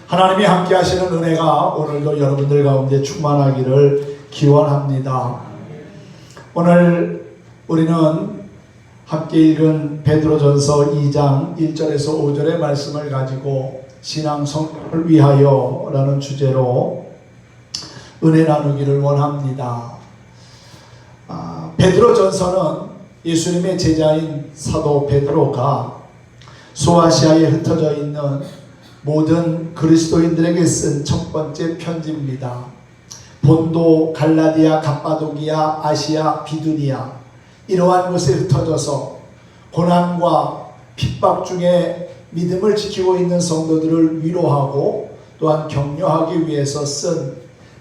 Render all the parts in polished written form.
하나님이 함께 하시는 은혜가 오늘도 여러분들 가운데 충만하기를 기원합니다. 오늘 우리는 함께 읽은 베드로전서 2장 1절에서 5절의 말씀을 가지고 신앙 성장을 위하여 라는 주제로 은혜 나누기를 원합니다. 베드로전서는 예수님의 제자인 사도 베드로가 소아시아에 흩어져 있는 모든 그리스도인들에게 쓴 첫 번째 편지입니다. 본도, 갈라디아, 갑바도기아, 아시아, 비두니아 이러한 곳에 흩어져서 고난과 핍박 중에 믿음을 지키고 있는 성도들을 위로하고 또한 격려하기 위해서 쓴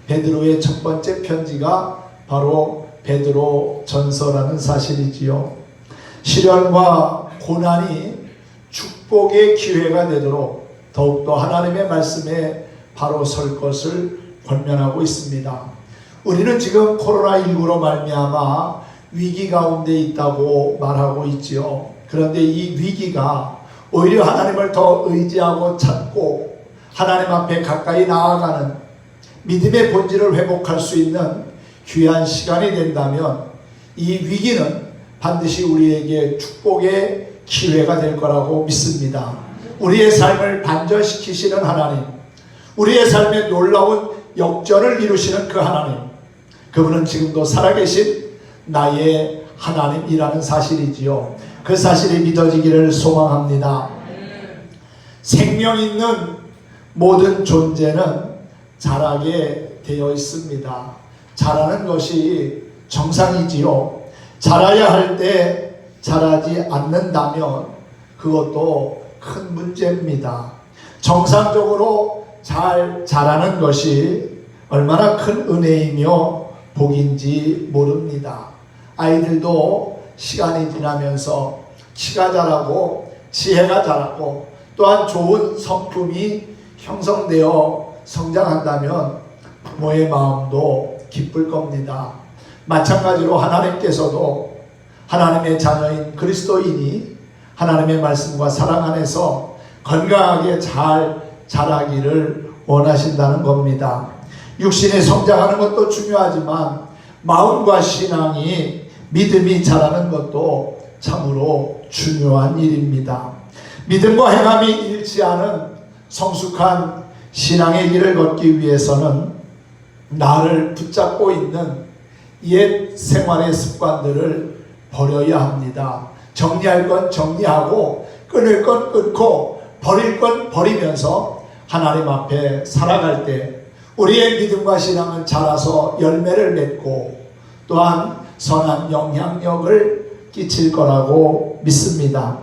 베드로의 첫 번째 편지가 바로 베드로 전서라는 사실이지요. 시련과 고난이 축복의 기회가 되도록 더욱더 하나님의 말씀에 바로 설 것을 권면하고 있습니다. 우리는 지금 코로나19로 말미암아 위기 가운데 있다고 말하고 있지요. 그런데 이 위기가 오히려 하나님을 더 의지하고 찾고 하나님 앞에 가까이 나아가는 믿음의 본질을 회복할 수 있는 귀한 시간이 된다면 이 위기는 반드시 우리에게 축복의 기회가 될 거라고 믿습니다. 우리의 삶을 반전시키시는 하나님, 우리의 삶에 놀라운 역전을 이루시는 그 하나님, 그분은 지금도 살아계신 나의 하나님이라는 사실이지요. 그 사실이 믿어지기를 소망합니다. 생명 있는 모든 존재는 자라게 되어 있습니다. 자라는 것이 정상이지요. 자라야 할 때 자라지 않는다면 그것도 큰 문제입니다. 정상적으로 잘 자라는 것이 얼마나 큰 은혜이며 복인지 모릅니다. 아이들도 시간이 지나면서 키가 자라고 지혜가 자라고 또한 좋은 성품이 형성되어 성장한다면 부모의 마음도 기쁠 겁니다. 마찬가지로 하나님께서도 하나님의 자녀인 그리스도인이 하나님의 말씀과 사랑 안에서 건강하게 잘 자라기를 원하신다는 겁니다. 육신이 성장하는 것도 중요하지만 마음과 신앙이 믿음이 자라는 것도 참으로 중요한 일입니다. 믿음과 행함이 일치하는 성숙한 신앙의 길을 걷기 위해서는 나를 붙잡고 있는 옛 생활의 습관들을 버려야 합니다. 정리할 건 정리하고 끊을 건 끊고 버릴 건 버리면서 하나님 앞에 살아갈 때 우리의 믿음과 신앙은 자라서 열매를 맺고 또한 선한 영향력을 끼칠 거라고 믿습니다.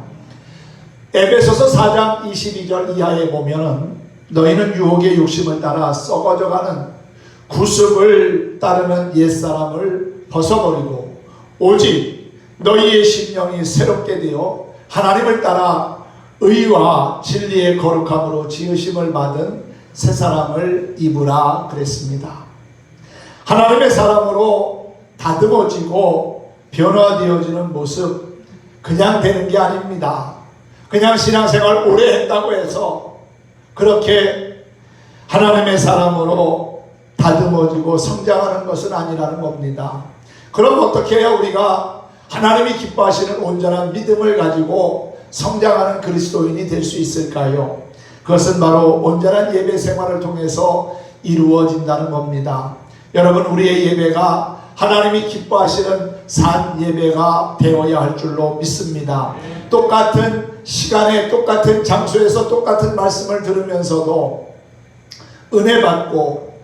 에베소서 4장 22절 이하에 보면은 너희는 유혹의 욕심을 따라 썩어져가는 구습을 따르는 옛사람을 벗어버리고 오직 너희의 심령이 새롭게 되어 하나님을 따라 의와 진리의 거룩함으로 지으심을 받은 새 사람을 입으라 그랬습니다. 하나님의 사람으로 다듬어지고 변화되어지는 모습 그냥 되는 게 아닙니다. 그냥 신앙생활 오래 했다고 해서 그렇게 하나님의 사람으로 다듬어지고 성장하는 것은 아니라는 겁니다. 그럼 어떻게 해야 우리가 하나님이 기뻐하시는 온전한 믿음을 가지고 성장하는 그리스도인이 될 수 있을까요? 그것은 바로 온전한 예배 생활을 통해서 이루어진다는 겁니다. 여러분, 우리의 예배가 하나님이 기뻐하시는 산 예배가 되어야 할 줄로 믿습니다. 똑같은 시간에 똑같은 장소에서 똑같은 말씀을 들으면서도 은혜 받고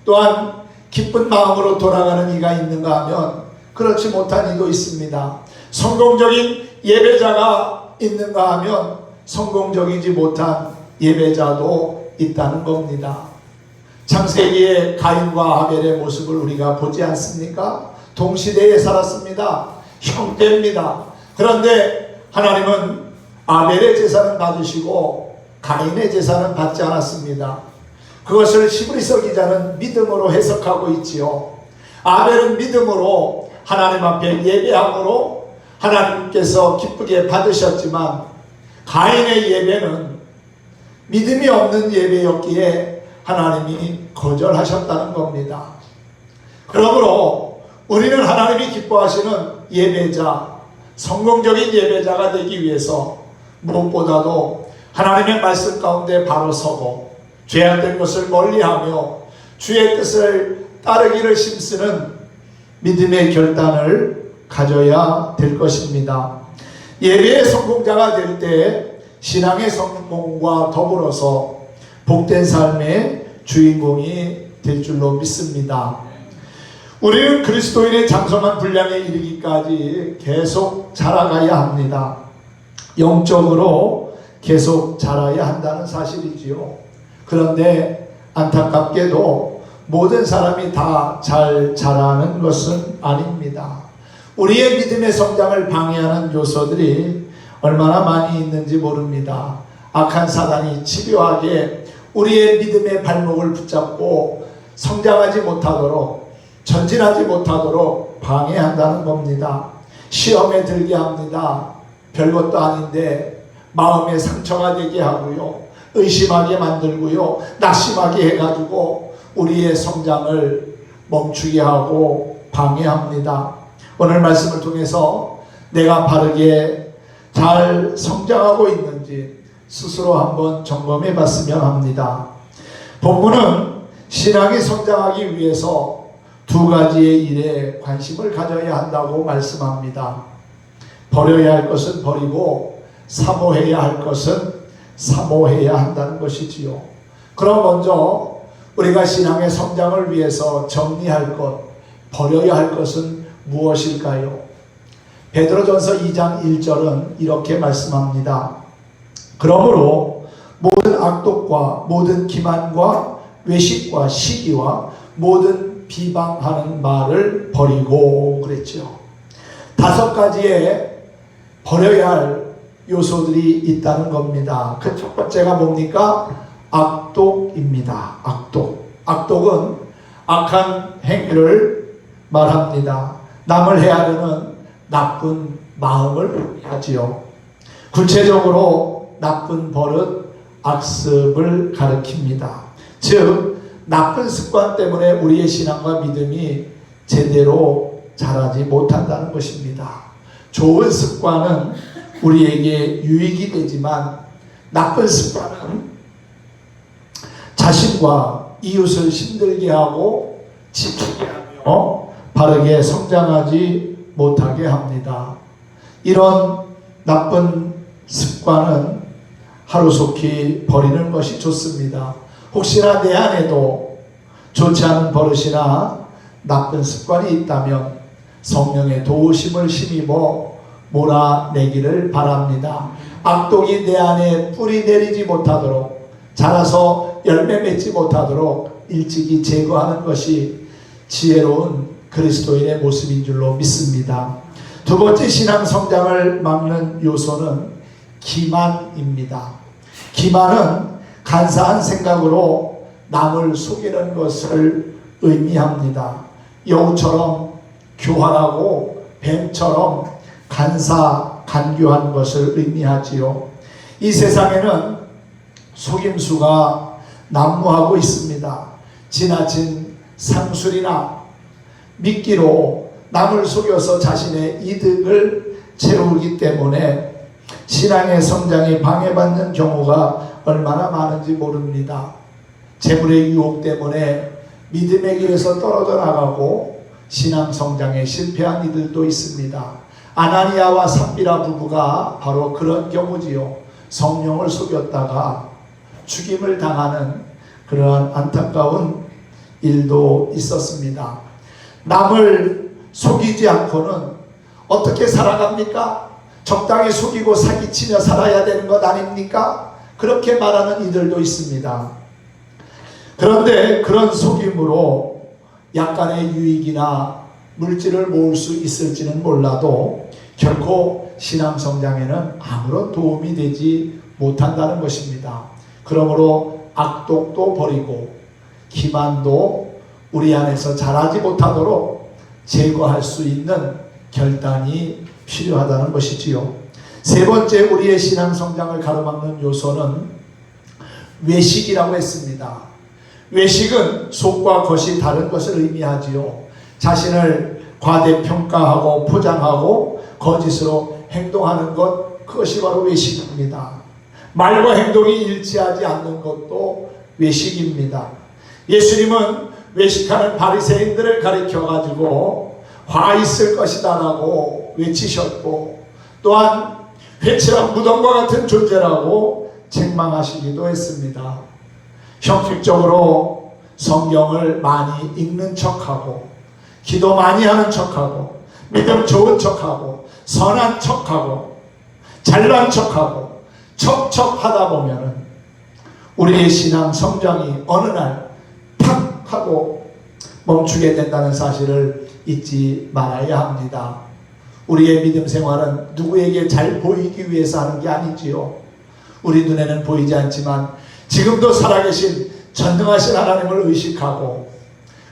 또한 기쁜 마음으로 돌아가는 이가 있는가 하면 그렇지 못한 이도 있습니다. 성공적인 예배자가 있는가 하면 성공적이지 못한 예배자도 있다는 겁니다. 창세기의 가인과 아벨의 모습을 우리가 보지 않습니까? 동시대에 살았습니다. 형제입니다. 그런데 하나님은 아벨의 제사는 받으시고 가인의 제사는 받지 않았습니다. 그것을 히브리서 기자는 믿음으로 해석하고 있지요. 아벨은 믿음으로 하나님 앞에 예배함으로 하나님께서 기쁘게 받으셨지만 가인의 예배는 믿음이 없는 예배였기에 하나님이 거절하셨다는 겁니다. 그러므로 우리는 하나님이 기뻐하시는 예배자, 성공적인 예배자가 되기 위해서 무엇보다도 하나님의 말씀 가운데 바로 서고 죄악된 것을 멀리하며 주의 뜻을 따르기를 힘쓰는 믿음의 결단을 가져야 될 것입니다. 예배의 성공자가 될 때 신앙의 성공과 더불어서 복된 삶의 주인공이 될 줄로 믿습니다. 우리는 그리스도인의 장성한 분량에 이르기까지 계속 자라가야 합니다. 영적으로 계속 자라야 한다는 사실이지요. 그런데 안타깝게도 모든 사람이 다 잘 자라는 것은 아닙니다. 우리의 믿음의 성장을 방해하는 요소들이 얼마나 많이 있는지 모릅니다. 악한 사단이 집요하게 우리의 믿음의 발목을 붙잡고 성장하지 못하도록, 전진하지 못하도록 방해한다는 겁니다. 시험에 들게 합니다. 별것도 아닌데 마음에 상처가 되게 하고요, 의심하게 만들고요, 낙심하게 해가지고 우리의 성장을 멈추게 하고 방해합니다. 오늘 말씀을 통해서 내가 바르게 잘 성장하고 있는지 스스로 한번 점검해 봤으면 합니다. 본문은 신앙이 성장하기 위해서 두 가지의 일에 관심을 가져야 한다고 말씀합니다. 버려야 할 것은 버리고 사모해야 할 것은 사모해야 한다는 것이지요. 그럼 먼저 우리가 신앙의 성장을 위해서 정리할 것, 버려야 할 것은 무엇일까요? 베드로전서 2장 1절은 이렇게 말씀합니다. 그러므로 모든 악독과 모든 기만과 외식과 시기와 모든 비방하는 말을 버리고 그랬죠. 5가지의 버려야 할 요소들이 있다는 겁니다. 그 첫 번째가 뭡니까? 악독입니다. 악독은 악한 행위를 말합니다. 남을 헤아리는 나쁜 마음을 하지요. 구체적으로 나쁜 버릇, 악습을 가리킵니다. 즉 나쁜 습관 때문에 우리의 신앙과 믿음이 제대로 자라지 못한다는 것입니다. 좋은 습관은 우리에게 유익이 되지만 나쁜 습관은 자신과 이웃을 힘들게 하고 지키게 하며 바르게 성장하지 못하게 합니다. 이런 나쁜 습관은 하루속히 버리는 것이 좋습니다. 혹시나 내 안에도 좋지 않은 버릇이나 나쁜 습관이 있다면 성령의 도우심을 힘입어 몰아내기를 바랍니다. 악독이 내 안에 뿌리 내리지 못하도록, 자라서 열매 맺지 못하도록 일찍이 제거하는 것이 지혜로운 그리스도인의 모습인 줄로 믿습니다. 두 번째 신앙 성장을 막는 요소는 기만입니다. 기만은 간사한 생각으로 남을 속이는 것을 의미합니다. 여우처럼 교활하고 뱀처럼 간교한 것을 의미하지요. 이 세상에는 속임수가 난무하고 있습니다. 지나친 상술이나 미끼로 남을 속여서 자신의 이득을 채우기 때문에 신앙의 성장이 방해받는 경우가 얼마나 많은지 모릅니다. 재물의 유혹 때문에 믿음의 길에서 떨어져 나가고 신앙 성장에 실패한 이들도 있습니다. 아나니아와 삽비라 부부가 바로 그런 경우지요. 성령을 속였다가 죽임을 당하는 그러한 안타까운 일도 있었습니다. 남을 속이지 않고는 어떻게 살아갑니까? 적당히 속이고 사기치며 살아야 되는 것 아닙니까? 그렇게 말하는 이들도 있습니다. 그런데 그런 속임으로 약간의 유익이나 물질을 모을 수 있을지는 몰라도 결코 신앙 성장에는 아무런 도움이 되지 못한다는 것입니다. 그러므로 악독도 버리고 기만도 우리 안에서 자라지 못하도록 제거할 수 있는 결단이 필요하다는 것이지요. 세 번째 우리의 신앙 성장을 가로막는 요소는 외식이라고 했습니다. 외식은 속과 겉이 다른 것을 의미하지요. 자신을 과대평가하고 포장하고 거짓으로 행동하는 것, 그것이 바로 외식입니다. 말과 행동이 일치하지 않는 것도 외식입니다. 예수님은 외식하는 바리새인들을 가리켜가지고 화 있을 것이다라고 외치셨고, 또한 회칠한 무덤과 같은 존재라고 책망하시기도 했습니다. 형식적으로 성경을 많이 읽는 척하고, 기도 많이 하는 척하고, 믿음 좋은 척하고, 선한 척하고, 잘난 척하고, 척척하다 보면은 우리의 신앙 성장이 어느 날 탁 하고 멈추게 된다는 사실을 잊지 말아야 합니다. 우리의 믿음 생활은 누구에게 잘 보이기 위해서 하는 게 아니지요. 우리 눈에는 보이지 않지만 지금도 살아계신 전능하신 하나님을 의식하고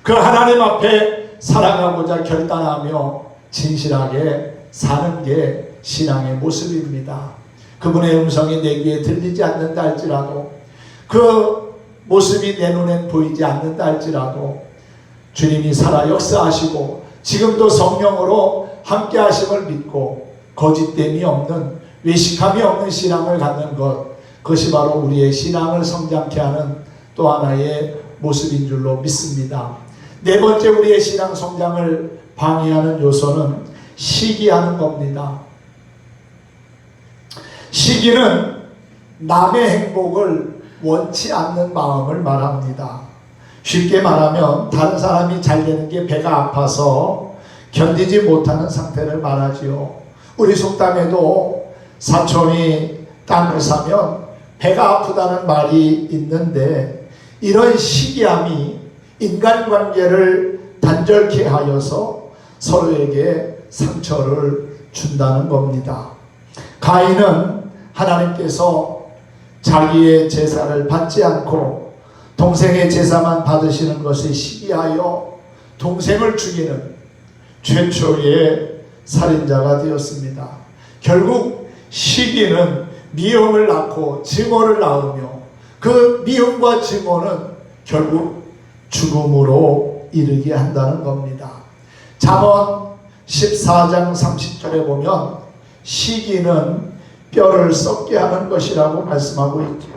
그 하나님 앞에 살아가고자 결단하며 진실하게 사는 게 신앙의 모습입니다. 그분의 음성이 내 귀에 들리지 않는다 할지라도, 그 모습이 내 눈엔 보이지 않는다 할지라도 주님이 살아 역사하시고 지금도 성령으로 함께 하심을 믿고 거짓됨이 없는, 외식함이 없는 신앙을 갖는 것, 그것이 바로 우리의 신앙을 성장케 하는 또 하나의 모습인 줄로 믿습니다. 네 번째, 우리의 신앙 성장을 방해하는 요소는 시기하는 겁니다. 시기는 남의 행복을 원치 않는 마음을 말합니다. 쉽게 말하면 다른 사람이 잘 되는 게 배가 아파서 견디지 못하는 상태를 말하지요. 우리 속담에도 사촌이 땅을 사면 배가 아프다는 말이 있는데, 이런 시기함이 인간관계를 단절케 하여서 서로에게 상처를 준다는 겁니다. 가인은 하나님께서 자기의 제사를 받지 않고 동생의 제사만 받으시는 것에 시기하여 동생을 죽이는 최초의 살인자가 되었습니다. 결국 시기는 미움을 낳고 증오를 낳으며 그 미움과 증오는 결국 죽음으로 이르게 한다는 겁니다. 잠언 14장 30절에 보면 시기는 뼈를 썩게 하는 것이라고 말씀하고 있죠.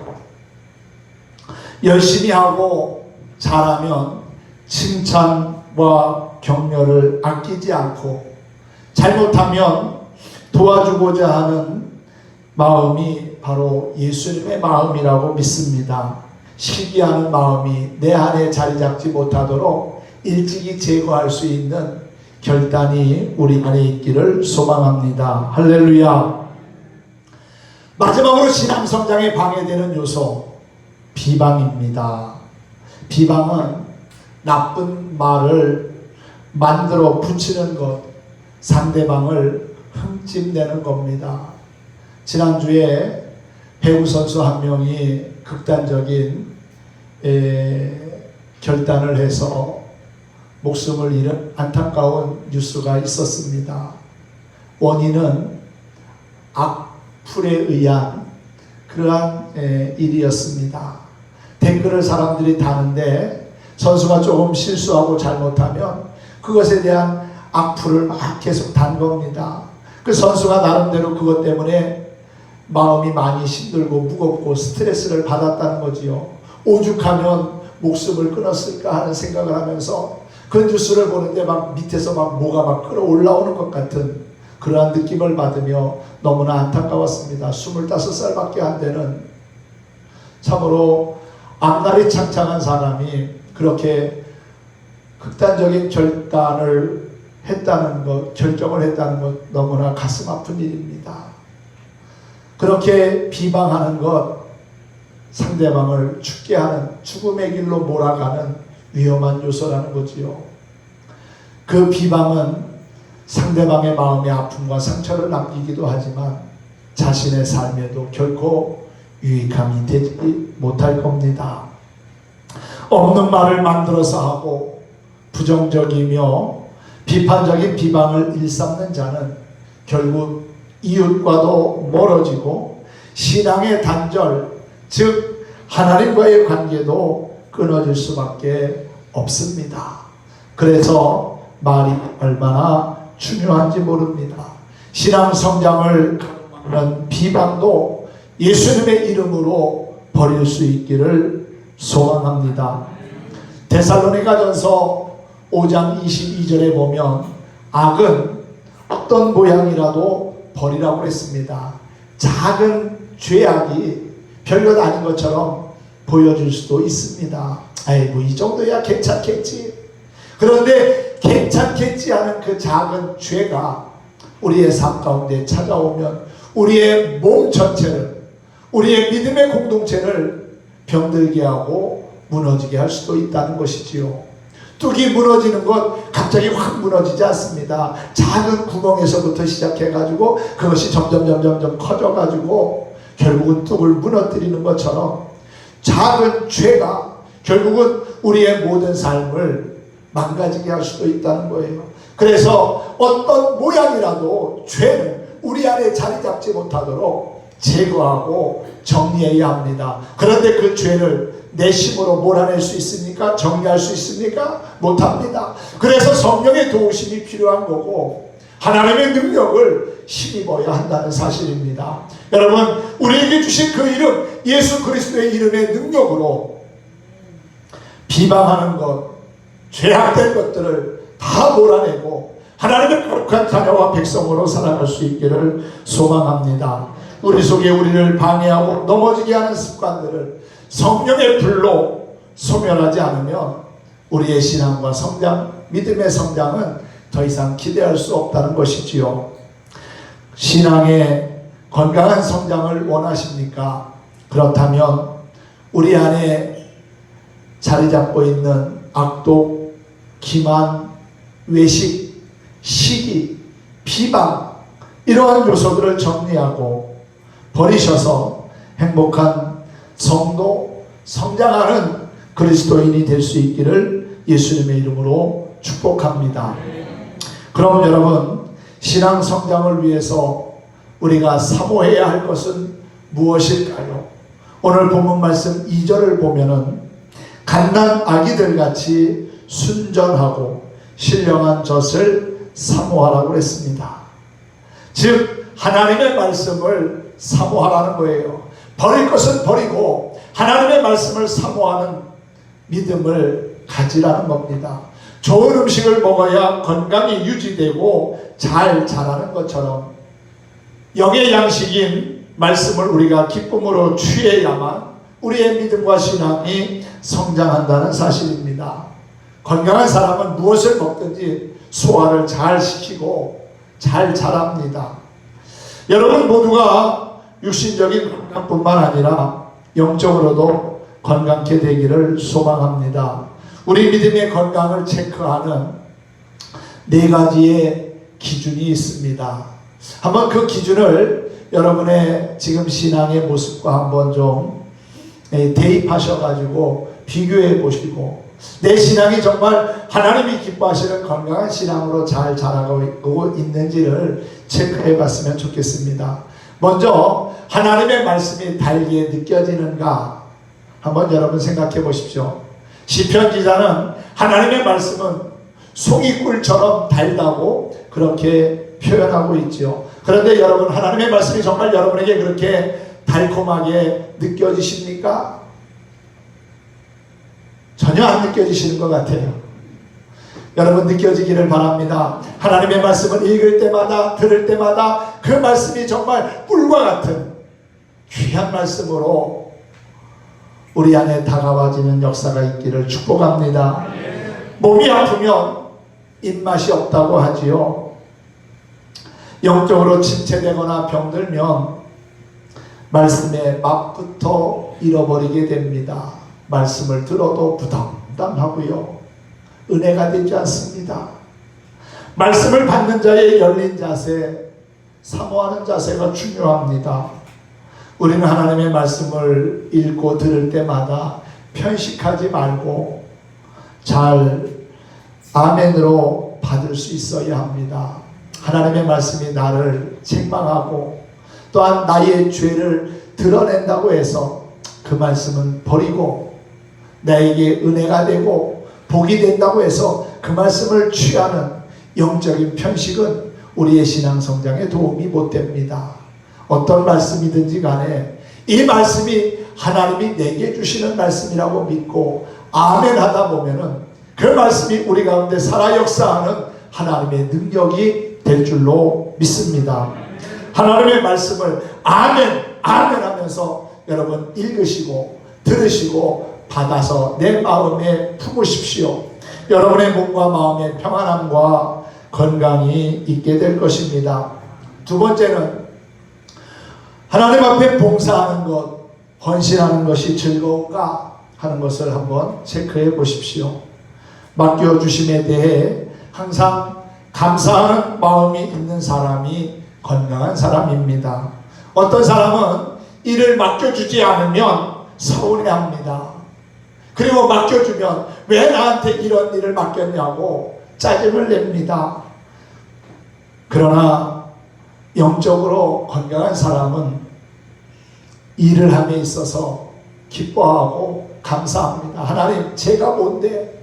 열심히 하고 잘하면 칭찬과 격려를 아끼지 않고, 잘못하면 도와주고자 하는 마음이 바로 예수님의 마음이라고 믿습니다. 시기하는 마음이 내 안에 자리 잡지 못하도록 일찍이 제거할 수 있는 결단이 우리 안에 있기를 소망합니다. 할렐루야. 마지막으로 신앙 성장에 방해되는 요소, 비방입니다. 비방은 나쁜 말을 만들어 붙이는 것, 상대방을 흠집내는 겁니다. 지난주에 배구 선수 한 명이 극단적인 결단을 해서 목숨을 잃은 안타까운 뉴스가 있었습니다. 원인은 악플에 의한 그러한 일이었습니다. 댓글을 사람들이 다는데 선수가 조금 실수하고 잘못하면 그것에 대한 악플을 막 계속 단 겁니다. 그 선수가 나름대로 그것 때문에 마음이 많이 힘들고 무겁고 스트레스를 받았다는 거지요. 오죽하면 목숨을 끊었을까 하는 생각을 하면서 그 뉴스를 보는데 막 밑에서 막 뭐가 막 끌어올라오는 것 같은 그러한 느낌을 받으며 너무나 안타까웠습니다. 25살밖에 안 되는 참으로 앞날이 창창한 사람이 그렇게 극단적인 결단을 했다는 것, 결정을 했다는 것, 너무나 가슴 아픈 일입니다. 그렇게 비방하는 것, 상대방을 죽게 하는, 죽음의 길로 몰아가는 위험한 요소라는 거지요. 그 비방은 상대방의 마음의 아픔과 상처를 남기기도 하지만 자신의 삶에도 결코 유익함이 되지 못할 겁니다. 없는 말을 만들어서 하고 부정적이며 비판적인 비방을 일삼는 자는 결국 이웃과도 멀어지고 신앙의 단절, 즉 하나님과의 관계도 끊어질 수밖에 없습니다. 그래서 말이 얼마나 중요한지 모릅니다. 신앙 성장을 가로막는 비방도 예수님의 이름으로 버릴 수 있기를 소망합니다. 데살로니가전서 5장 22절에 보면 악은 어떤 모양이라도 버리라고 했습니다. 작은 죄악이 별것 아닌 것처럼 보여질 수도 있습니다. 아이고, 이 정도야 괜찮겠지. 그런데 괜찮겠지 하는 그 작은 죄가 우리의 삶 가운데 찾아오면 우리의 몸 전체를, 우리의 믿음의 공동체를 병들게 하고 무너지게 할 수도 있다는 것이지요. 뚝이 무너지는 것 갑자기 확 무너지지 않습니다. 작은 구멍에서부터 시작해가지고 그것이 점점 커져가지고 결국은 뚝을 무너뜨리는 것처럼 작은 죄가 결국은 우리의 모든 삶을 망가지게 할 수도 있다는 거예요. 그래서 어떤 모양이라도 죄는 우리 안에 자리 잡지 못하도록 제거하고 정리해야 합니다. 그런데 그 죄를 내 힘으로 몰아낼 수 있습니까? 정리할 수 있습니까? 못합니다. 그래서 성령의 도우심이 필요한 거고 하나님의 능력을 힘입어야 한다는 사실입니다. 여러분, 우리에게 주신 그 이름, 예수 그리스도의 이름의 능력으로 비방하는 것, 죄악된 것들을 다 몰아내고 하나님의 거룩한 자녀와 백성으로 살아갈 수 있기를 소망합니다. 우리 속에 우리를 방해하고 넘어지게 하는 습관들을 성령의 불로 소멸하지 않으면 우리의 신앙과 성장, 믿음의 성장은 더 이상 기대할 수 없다는 것이지요. 신앙의 건강한 성장을 원하십니까? 그렇다면 우리 안에 자리 잡고 있는 악독, 기만, 외식, 시기, 비방, 이러한 요소들을 정리하고 버리셔서 행복한 성도, 성장하는 그리스도인이 될 수 있기를 예수님의 이름으로 축복합니다. 그럼 여러분, 신앙 성장을 위해서 우리가 사모해야 할 것은 무엇일까요? 오늘 본문 말씀 2절을 보면은 갓난 아기들 같이 순전하고 신령한 젖을 사모하라고 했습니다. 즉 하나님의 말씀을 사모하라는 거예요. 버릴 것은 버리고 하나님의 말씀을 사모하는 믿음을 가지라는 겁니다. 좋은 음식을 먹어야 건강이 유지되고 잘 자라는 것처럼 영의 양식인 말씀을 우리가 기쁨으로 취해야만 우리의 믿음과 신앙이 성장한다는 사실입니다. 건강한 사람은 무엇을 먹든지 소화를 잘 시키고 잘 자랍니다. 여러분 모두가 육신적인 건강뿐만 아니라 영적으로도 건강케 되기를 소망합니다. 우리 믿음의 건강을 체크하는 4가지의 기준이 있습니다. 한번 그 기준을 여러분의 지금 신앙의 모습과 한번 좀 대입하셔가지고 비교해 보시고 내 신앙이 정말 하나님이 기뻐하시는 건강한 신앙으로 잘 자라고 있는지를 체크해 봤으면 좋겠습니다. 먼저 하나님의 말씀이 달게 느껴지는가 한번 여러분 생각해 보십시오. 시편 기자는 하나님의 말씀은 송이꿀처럼 달다고 그렇게 표현하고 있죠. 그런데 여러분, 하나님의 말씀이 정말 여러분에게 그렇게 달콤하게 느껴지십니까? 전혀 안 느껴지시는 것 같아요. 여러분 느껴지기를 바랍니다. 하나님의 말씀을 읽을 때마다 들을 때마다 그 말씀이 정말 꿀과 같은 귀한 말씀으로 우리 안에 다가와지는 역사가 있기를 축복합니다. 몸이 아프면 입맛이 없다고 하지요. 영적으로 침체되거나 병들면 말씀의 맛부터 잃어버리게 됩니다. 말씀을 들어도 부담하고요. 은혜가 되지 않습니다. 말씀을 받는 자의 열린 자세, 사모하는 자세가 중요합니다. 우리는 하나님의 말씀을 읽고 들을 때마다 편식하지 말고 잘 아멘으로 받을 수 있어야 합니다. 하나님의 말씀이 나를 책망하고 또한 나의 죄를 드러낸다고 해서 그 말씀은 버리고 나에게 은혜가 되고 복이 된다고 해서 그 말씀을 취하는 영적인 편식은 우리의 신앙 성장에 도움이 못 됩니다. 어떤 말씀이든지 간에 이 말씀이 하나님이 내게 주시는 말씀이라고 믿고 아멘 하다 보면은 그 말씀이 우리 가운데 살아 역사하는 하나님의 능력이 될 줄로 믿습니다. 하나님의 말씀을 아멘 아멘 하면서 여러분 읽으시고 들으시고 받아서 내 마음에 품으십시오. 여러분의 몸과 마음의 평안함과 건강이 있게 될 것입니다. 두 번째는 하나님 앞에 봉사하는 것, 헌신하는 것이 즐거운가 하는 것을 한번 체크해 보십시오. 맡겨주심에 대해 항상 감사하는 마음이 있는 사람이 건강한 사람입니다. 어떤 사람은 일을 맡겨주지 않으면 서운해합니다. 그리고 맡겨주면 왜 나한테 이런 일을 맡겼냐고 짜증을 냅니다. 그러나 영적으로 건강한 사람은 일을 함에 있어서 기뻐하고 감사합니다. 하나님, 제가 뭔데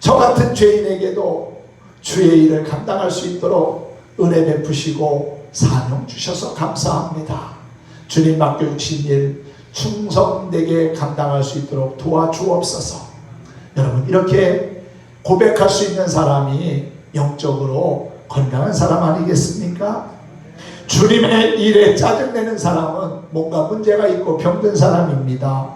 저 같은 죄인에게도 주의 일을 감당할 수 있도록 은혜 베푸시고 사명 주셔서 감사합니다. 주님 맡겨주신 일 충성되게 감당할 수 있도록 도와주옵소서. 여러분, 이렇게 고백할 수 있는 사람이 영적으로 건강한 사람 아니겠습니까? 주님의 일에 짜증내는 사람은 뭔가 문제가 있고 병든 사람입니다.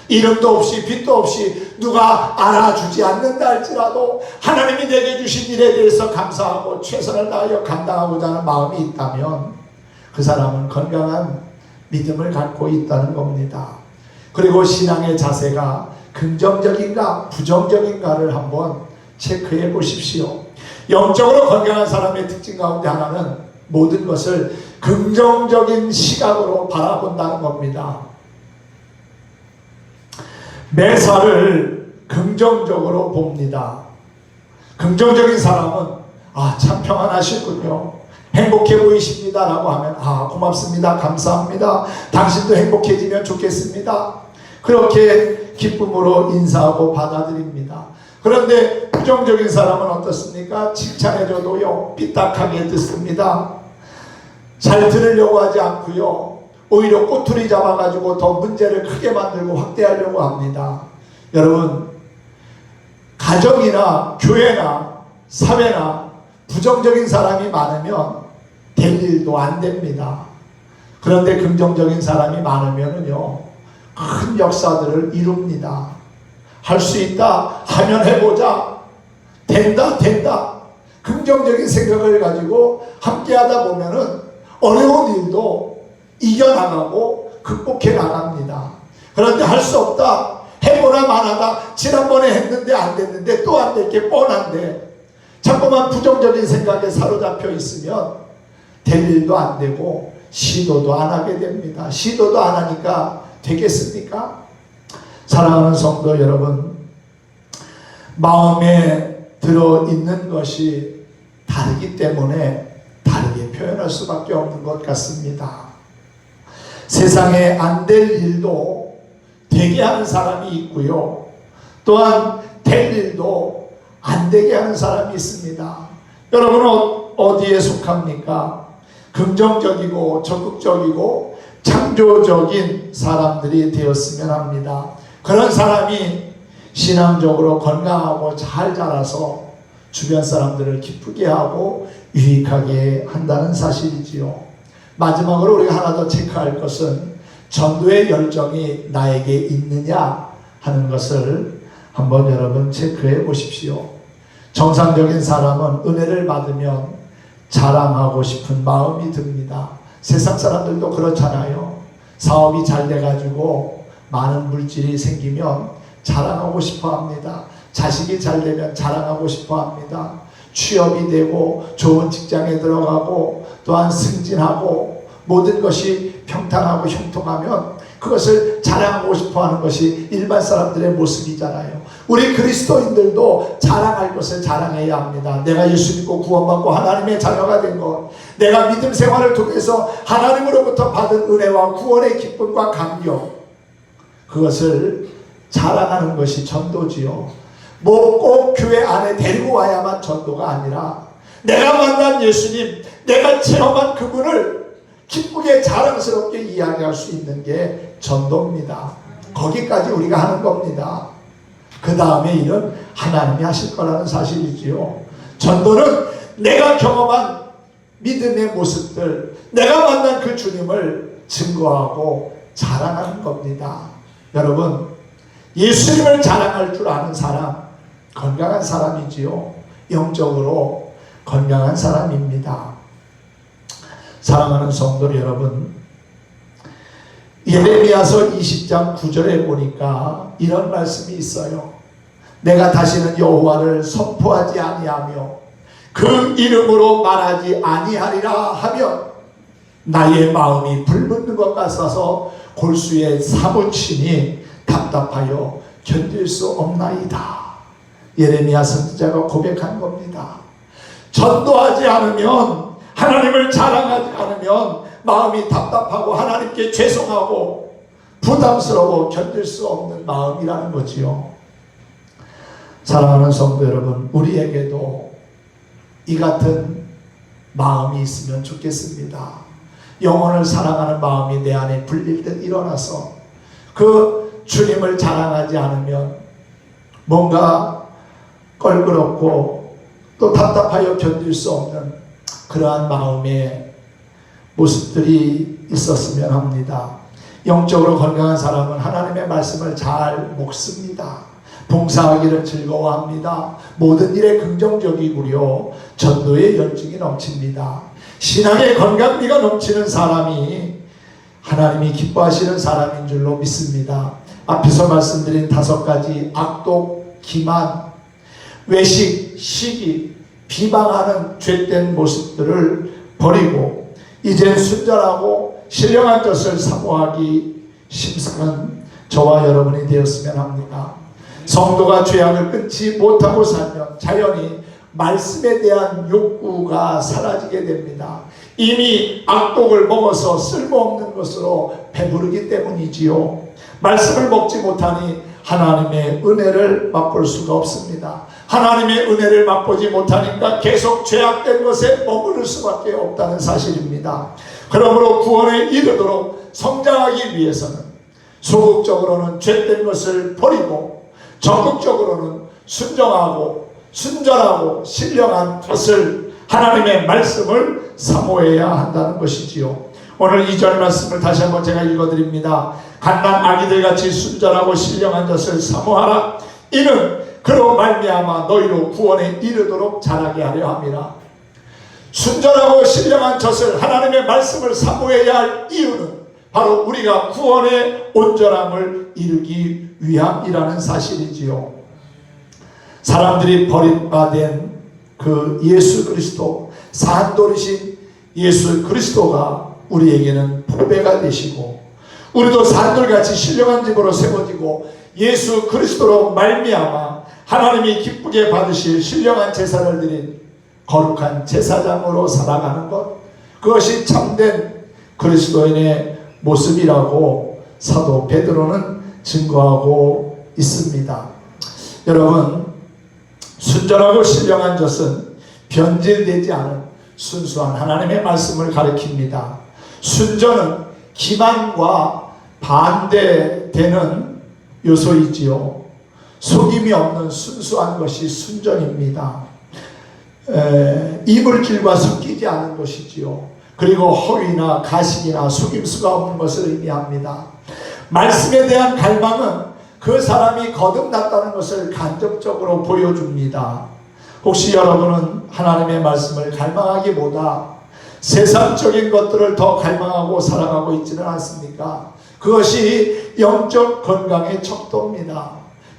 이름도 없이 빛도 없이 누가 알아주지 않는다 할지라도 하나님이 내게 주신 일에 대해서 감사하고 최선을 다하여 감당하고자 하는 마음이 있다면 그 사람은 건강한 믿음을 갖고 있다는 겁니다. 그리고 신앙의 자세가 긍정적인가 부정적인가를 한번 체크해 보십시오. 영적으로 건강한 사람의 특징 가운데 하나는 모든 것을 긍정적인 시각으로 바라본다는 겁니다. 매사를 긍정적으로 봅니다. 긍정적인 사람은 참 평안하시군요. 행복해 보이십니다 라고 하면 고맙습니다. 감사합니다. 당신도 행복해지면 좋겠습니다. 그렇게 기쁨으로 인사하고 받아들입니다. 그런데 부정적인 사람은 어떻습니까? 칭찬해줘도요 삐딱하게 듣습니다. 잘 들으려고 하지 않고요 오히려 꼬투리 잡아가지고 더 문제를 크게 만들고 확대하려고 합니다. 여러분, 가정이나 교회나 사회나 부정적인 사람이 많으면 될 일도 안 됩니다. 그런데 긍정적인 사람이 많으면은요 큰 역사들을 이룹니다. 할 수 있다 하면 해보자. 된다. 긍정적인 생각을 가지고 함께 하다 보면은 어려운 일도 이겨나가고 극복해 나갑니다. 그런데 할 수 없다, 해보나 마나다, 지난번에 했는데 안 됐는데 또 안 될 게 뻔한데 자꾸만 부정적인 생각에 사로잡혀 있으면 될 일도 안 되고 시도도 안 하게 됩니다. 시도도 안 하니까 되겠습니까? 사랑하는 성도 여러분, 마음에 들어있는 것이 다르기 때문에 다르게 표현할 수밖에 없는 것 같습니다. 세상에 안 될 일도 되게 하는 사람이 있고요. 또한 될 일도 안 되게 하는 사람이 있습니다. 여러분은 어디에 속합니까? 긍정적이고 적극적이고 창조적인 사람들이 되었으면 합니다. 그런 사람이 신앙적으로 건강하고 잘 자라서 주변 사람들을 기쁘게 하고 유익하게 한다는 사실이지요. 마지막으로 우리가 하나 더 체크할 것은 전도의 열정이 나에게 있느냐 하는 것을 한번 여러분 체크해 보십시오. 정상적인 사람은 은혜를 받으면 자랑하고 싶은 마음이 듭니다. 세상 사람들도 그렇잖아요. 사업이 잘 돼가지고 많은 물질이 생기면 자랑하고 싶어 합니다. 자식이 잘 되면 자랑하고 싶어 합니다. 취업이 되고 좋은 직장에 들어가고 또한 승진하고 모든 것이 평탄하고 형통하면 그것을 자랑하고 싶어 하는 것이 일반 사람들의 모습이잖아요. 우리 그리스도인들도 자랑할 것을 자랑해야 합니다. 내가 예수 믿고 구원받고 하나님의 자녀가 된 것, 내가 믿음 생활을 통해서 하나님으로부터 받은 은혜와 구원의 기쁨과 감격, 그것을 자랑하는 것이 전도지요. 뭐 꼭 교회 안에 데리고 와야만 전도가 아니라 내가 만난 예수님, 내가 체험한 그분을 기쁘게 자랑스럽게 이야기할 수 있는 게 전도입니다. 거기까지 우리가 하는 겁니다. 그 다음에 일은 하나님이 하실 거라는 사실이지요. 전도는 내가 경험한 믿음의 모습들, 내가 만난 그 주님을 증거하고 자랑하는 겁니다. 여러분, 예수님을 자랑할 줄 아는 사람, 건강한 사람이지요. 영적으로 건강한 사람입니다. 사랑하는 성도 여러분, 예레미야서 20장 9절에 보니까 이런 말씀이 있어요. 내가 다시는 여호와를 선포하지 아니하며 그 이름으로 말하지 아니하리라 하면 나의 마음이 불붙는 것 같아서 골수에 사무치니 답답하여 견딜 수 없나이다. 예레미야 선지자가 고백한 겁니다. 전도하지 않으면, 하나님을 자랑하지 않으면 마음이 답답하고 하나님께 죄송하고 부담스러워 견딜 수 없는 마음이라는 거지요. 사랑하는 성도 여러분, 우리에게도 이 같은 마음이 있으면 좋겠습니다. 영혼을 사랑하는 마음이 내 안에 불릴 듯 일어나서 그 주님을 자랑하지 않으면 뭔가 껄끄럽고 또 답답하여 견딜 수 없는 그러한 마음의 모습들이 있었으면 합니다. 영적으로 건강한 사람은 하나님의 말씀을 잘 먹습니다. 봉사하기를 즐거워합니다. 모든 일에 긍정적이고요. 전도의 열정이 넘칩니다. 신앙의 건강미가 넘치는 사람이 하나님이 기뻐하시는 사람인 줄로 믿습니다. 앞에서 말씀드린 5가지 악독, 기만, 외식, 시기, 비방하는 죄된 모습들을 버리고 이제 순전하고 신령한 것을 사모하기 힘쓰는 저와 여러분이 되었으면 합니다. 성도가 죄악을 끊지 못하고 살면 자연히 말씀에 대한 욕구가 사라지게 됩니다. 이미 악독을 먹어서 쓸모없는 것으로 배부르기 때문이지요. 말씀을 먹지 못하니 하나님의 은혜를 맛볼 수가 없습니다. 하나님의 은혜를 맛보지 못하니까 계속 죄악된 것에 머무를 수밖에 없다는 사실입니다. 그러므로 구원에 이르도록 성장하기 위해서는 소극적으로는 죄된 것을 버리고 적극적으로는 순정하고 순전하고 신령한 것을, 하나님의 말씀을 사모해야 한다는 것이지요. 오늘 2절 말씀을 다시 한번 제가 읽어드립니다. 갓난 아기들같이 순전하고 신령한 것을 사모하라. 이는 그로 말미암아 너희로 구원에 이르도록 자라게 하려 함이라. 순전하고 신령한 젖을, 하나님의 말씀을 사모해야 할 이유는 바로 우리가 구원의 온전함을 이루기 위함이라는 사실이지요. 사람들이 버림받은 그 예수 그리스도, 산돌이신 예수 그리스도가 우리에게는 보배가 되시고, 우리도 산돌같이 신령한 집으로 세워지고 예수 그리스도로 말미암아 하나님이 기쁘게 받으실 신령한 제사를 드린 거룩한 제사장으로 살아가는 것, 그것이 참된 그리스도인의 모습이라고 사도 베드로는 증거하고 있습니다. 여러분, 순전하고 신령한 젖은 변질되지 않은 순수한 하나님의 말씀을 가리킵니다. 순전은 기만과 반대되는 요소이지요. 속임이 없는 순수한 것이 순전입니다. 이물질과 섞이지 않은 것이지요. 그리고 허위나 가식이나 속임수가 없는 것을 의미합니다. 말씀에 대한 갈망은 그 사람이 거듭났다는 것을 간접적으로 보여줍니다. 혹시 여러분은 하나님의 말씀을 갈망하기보다 세상적인 것들을 더 갈망하고 살아가고 있지는 않습니까? 그것이 영적 건강의 척도입니다.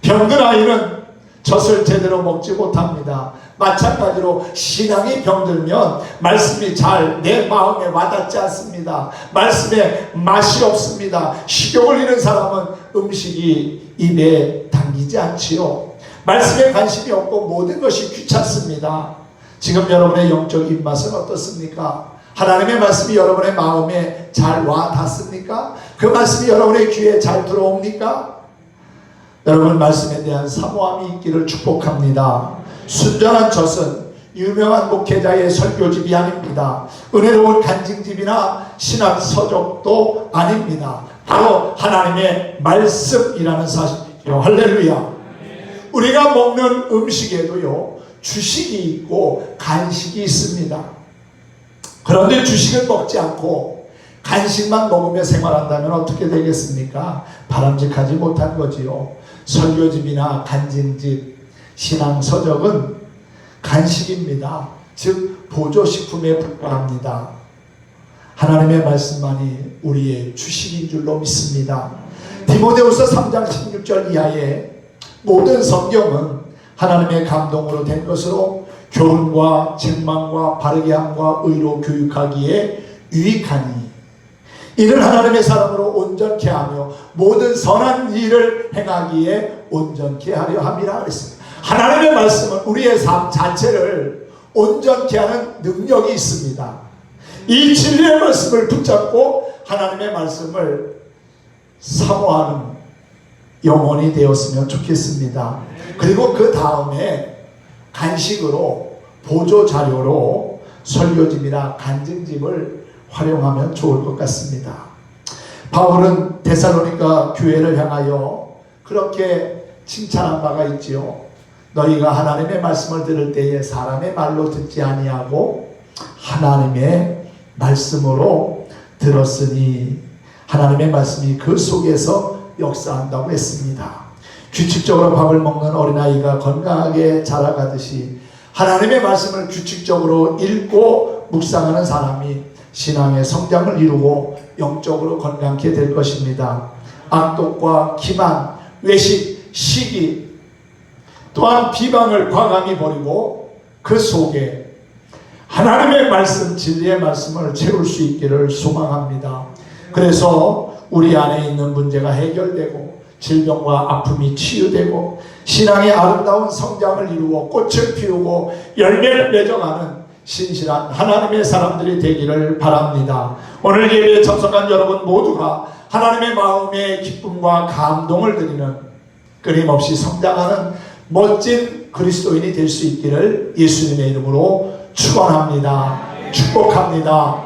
병든 아이는 젖을 제대로 먹지 못합니다. 마찬가지로 신앙이 병들면 말씀이 잘 내 마음에 와닿지 않습니다. 말씀에 맛이 없습니다. 식욕을 잃은 사람은 음식이 입에 당기지 않지요. 말씀에 관심이 없고 모든 것이 귀찮습니다. 지금 여러분의 영적 입맛은 어떻습니까? 하나님의 말씀이 여러분의 마음에 잘 와 닿습니까? 그 말씀이 여러분의 귀에 잘 들어옵니까? 여러분 말씀에 대한 사모함이 있기를 축복합니다. 순전한 젖은 유명한 목회자의 설교집이 아닙니다. 은혜로운 간증집이나 신학 서적도 아닙니다. 바로 하나님의 말씀이라는 사실이죠. 할렐루야. 우리가 먹는 음식에도요, 주식이 있고 간식이 있습니다. 그런데 주식을 먹지 않고 간식만 먹으며 생활한다면 어떻게 되겠습니까? 바람직하지 못한 거지요. 설교집이나 간증집, 신앙서적은 간식입니다. 즉 보조식품에 불과합니다. 하나님의 말씀만이 우리의 주식인 줄로 믿습니다. 디모데후서 3장 16절 이하에 모든 성경은 하나님의 감동으로 된 것으로 교훈과 책망과 바르게 함과 의로 교육하기에 유익하니 이는 하나님의 사람으로 온전케 하며 모든 선한 일을 행하기에 온전케 하려 함이라 그랬습니다. 하나님의 말씀은 우리의 삶 자체를 온전케 하는 능력이 있습니다. 이 진리의 말씀을 붙잡고 하나님의 말씀을 사모하는 영혼이 되었으면 좋겠습니다. 그리고 그 다음에 간식으로 보조자료로 설교집이나 간증집을 활용하면 좋을 것 같습니다. 바울은 데살로니가 교회를 향하여 그렇게 칭찬한 바가 있지요. 너희가 하나님의 말씀을 들을 때에 사람의 말로 듣지 아니하고 하나님의 말씀으로 들었으니 하나님의 말씀이 그 속에서 역사한다고 했습니다. 규칙적으로 밥을 먹는 어린아이가 건강하게 자라가듯이 하나님의 말씀을 규칙적으로 읽고 묵상하는 사람이 신앙의 성장을 이루고 영적으로 건강케 될 것입니다. 악독과 기만, 외식, 시기 또한 비방을 과감히 버리고 그 속에 하나님의 말씀, 진리의 말씀을 채울 수 있기를 소망합니다. 그래서 우리 안에 있는 문제가 해결되고 질병과 아픔이 치유되고 신앙의 아름다운 성장을 이루어 꽃을 피우고 열매를 맺어가는 신실한 하나님의 사람들이 되기를 바랍니다. 오늘 예배에 참석한 여러분 모두가 하나님의 마음의 기쁨과 감동을 드리는 끊임없이 성장하는 멋진 그리스도인이 될 수 있기를 예수님의 이름으로 축원합니다. 축복합니다.